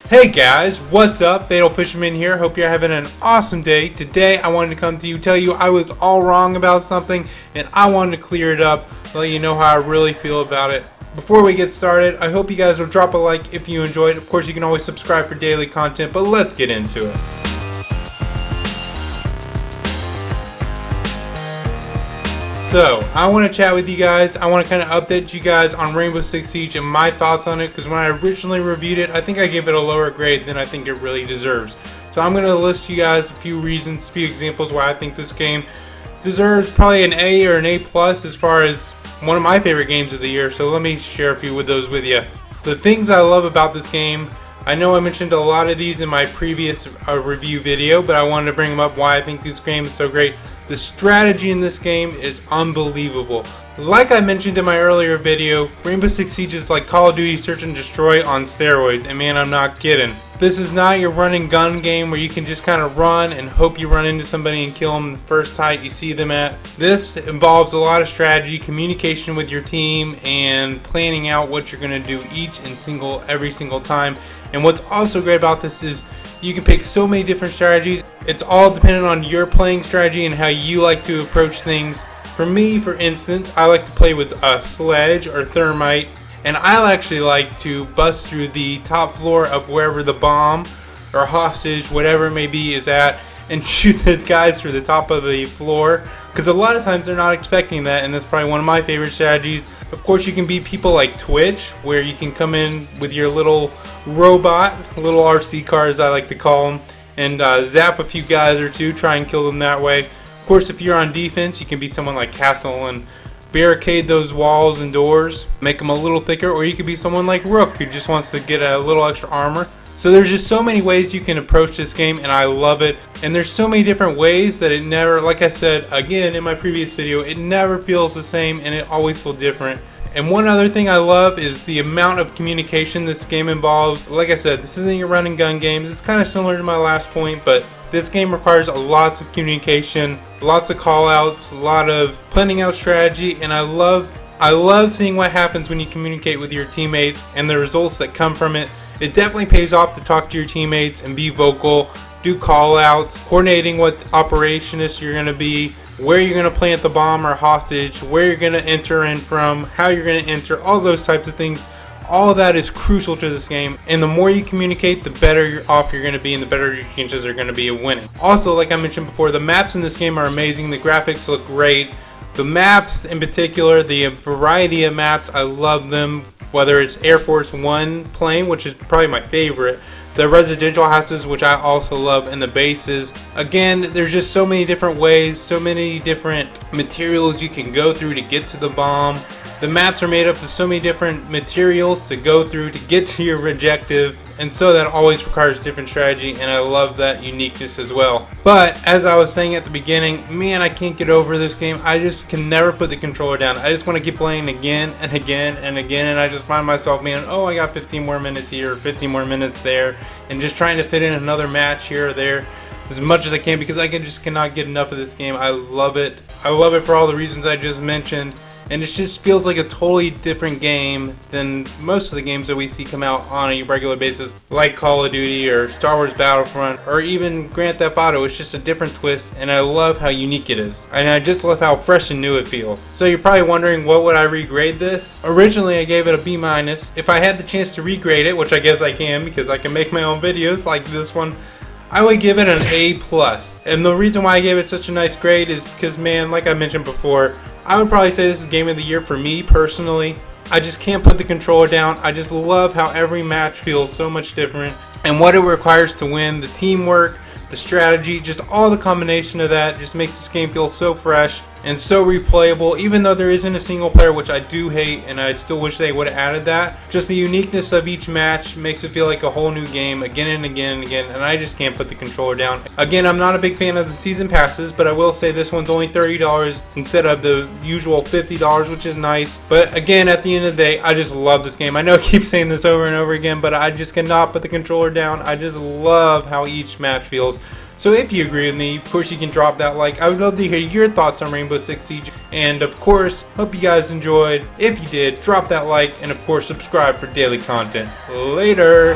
Hey guys, what's up? Fatal Fisherman here. Hope you're having an awesome day. Today I wanted to come to you, tell you I was all wrong about something, and I wanted to clear it up, let you know how I really feel about it. Before we get started, I hope you guys will drop a like if you enjoyed. Of course, you can always subscribe for daily content, but let's get into it. So, I want to chat with you guys. I want to kind of update you guys on Rainbow Six Siege and my thoughts on it, because when I originally reviewed it, I think I gave it a lower grade than I think it really deserves. So I'm going to list you guys a few reasons, a few examples why I think this game deserves probably an A or an A plus as far as one of my favorite games of the year. So let me share a few of those with you. The things I love about this game, I know I mentioned a lot of these in my previous review video, but I wanted to bring them up why I think this game is so great. The strategy in this game is unbelievable. Like I mentioned in my earlier video, Rainbow Six Siege is like Call of Duty Search and Destroy on steroids, and man, I'm not kidding. This is not your run and gun game where you can just kind of run and hope you run into somebody and kill them the first height you see them at. This involves a lot of strategy, communication with your team, and planning out what you're going to do every single time. And what's also great about this is you can pick so many different strategies. It's all dependent on your playing strategy and how you like to approach things. For me, for instance, I like to play with a sledge or thermite, and I actually like to bust through the top floor of wherever the bomb or hostage, whatever it may be, is at, and shoot the guys through the top of the floor, because a lot of times they're not expecting that, and that's probably one of my favorite strategies. Of course, you can beat people like Twitch, where you can come in with your little robot, little RC car as I like to call them, and zap a few guys or two, try and kill them that way. Of course, if you're on defense, you can be someone like Castle and barricade those walls and doors, make them a little thicker, or you could be someone like Rook, who just wants to get a little extra armor. So there's just so many ways you can approach this game, and I love it. And there's so many different ways that it never, like I said again in my previous video, it never feels the same, and it always feels different. And one other thing I love is the amount of communication this game involves. Like I said, this isn't your run and gun game. This is kind of similar to my last point, but this game requires lots of communication, lots of call outs, a lot of planning out strategy, and I love seeing what happens when you communicate with your teammates and the results that come from it. It definitely pays off to talk to your teammates and be vocal, do call outs, coordinating what operationist you're going to be, where you're going to plant the bomb or hostage, where you're going to enter in from, how you're going to enter, all those types of things. All of that is crucial to this game, and the more you communicate, the better off you're going to be, and the better your chances are going to be of winning. Also, like I mentioned before, the maps in this game are amazing. The graphics look great. The maps in particular, the variety of maps, I love them. Whether it's Air Force One plane, which is probably my favorite, the residential houses, which I also love, and the bases. Again, there's just so many different ways, so many different materials you can go through to get to the bomb. The maps are made up of so many different materials to go through to get to your objective, and so that always requires different strategy, and I love that uniqueness as well. But as I was saying at the beginning, man, I can't get over this game. I just can never put the controller down. I just want to keep playing again and again and again, and I just find myself, man, oh, I got 15 more minutes here, 15 more minutes there, and just trying to fit in another match here or there as much as I can, because I just cannot get enough of this game. I love it. I love it for all the reasons I just mentioned. And it just feels like a totally different game than most of the games that we see come out on a regular basis, like Call of Duty or Star Wars Battlefront or even Grand Theft Auto. It's just a different twist, and I love how unique it is. And I just love how fresh and new it feels. So you're probably wondering, what would I regrade this? Originally, I gave it a B-. If I had the chance to regrade it, which I guess I can because I can make my own videos like this one, I would give it an A+. And the reason why I gave it such a nice grade is because, man, like I mentioned before, I would probably say this is game of the year for me personally. I just can't put the controller down. I just love how every match feels so much different, and what it requires to win, the teamwork, the strategy, just all the combination of that just makes this game feel so fresh and so replayable, even though there isn't a single player, which I do hate, and I still wish they would have added that. Just the uniqueness of each match makes it feel like a whole new game again and again and again, and I just can't put the controller down. Again, I'm not a big fan of the season passes, but I will say this one's only $30 instead of the usual $50, which is nice. But again, at the end of the day, I just love this game. I know I keep saying this over and over again, but I just cannot put the controller down. I just love how each match feels. So if you agree with me, of course you can drop that like. I would love to hear your thoughts on Rainbow Six Siege. And of course, hope you guys enjoyed. If you did, drop that like, and of course subscribe for daily content. Later!